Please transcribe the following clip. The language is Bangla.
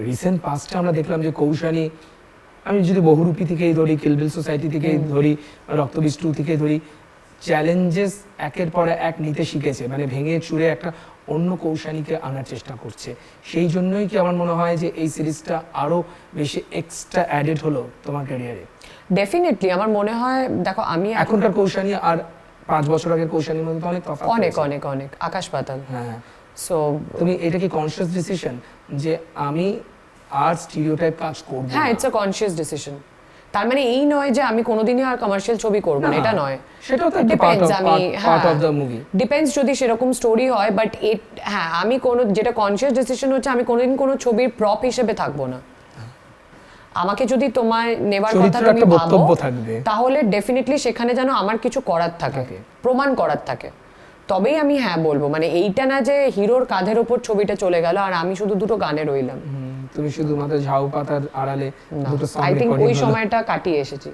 রিসেন্ট পাস্টে আমরা দেখলাম যে কৌশানী, আমি যদি বহুরূপী থেকেই ধরি, কিলবিল সোসাইটি থেকেই ধরি, রক্তবীজ 2 থেকেই ধরি, চ্যালেঞ্জেস একের পর এক নিতে শিখেছে, মানে ভেঙে চুরে একটা অন্য কৌশানীকে আনার চেষ্টা করছে। সেই জন্যই কি আমার মনে হয় যে এই সিরিজটা আরো বেশি এক্সট্রা অ্যাডেড হলো তোমার ক্যারিয়ারে? ডেফিনেটলি আমার মনে হয়, দেখো আমি এখনকার কৌশানী আর 5 বছর আগের কৌশানীর মধ্যে তো অনেক তফাৎ, অনেক অনেক অনেক আকাশ পাতাল। হ্যাঁ, সো তুমি এটা কি কনসিয়াস ডিসিশন যে আমি আর স্টিরিওটাইপ কাজ করব? হ্যাঁ, ইটস আ কনসিয়াস ডিসিশন। তার মানে এই নয় যে আমি কোনোদিনই আর কমার্শিয়াল ছবি করব না, এটা নয়। সেটাও তো একটা part of the movie. Depends যদি সেরকম স্টোরি হয়, বাট হ্যাঁ আমি কোনো, যেটা কনসিয়াস ডিসিশন হচ্ছে আমি কোনোদিন কোনো ছবির প্রপ হিসেবে থাকবো না। আমাকে যদি তোমায় নেবার কথা তুমি ভাবো, তাহলে ডেফিনেটলি সেখানে যেন আমার কিছু করার থাকে, প্রমাণ করার থাকে, তবেই আমি হ্যাঁ বলবো। মানে এইটা না যে হিরোর কাঁধের ওপর ছবিটা চলে গেল আর আমি শুধু দুটো গানে রইলাম। তুমি শুধুমাত্র ঝাউ পাতার আড়ালে দুটো সং আই থিংক রেকর্ডিং, ওই সময়টা কাটিয়ে এসেছি।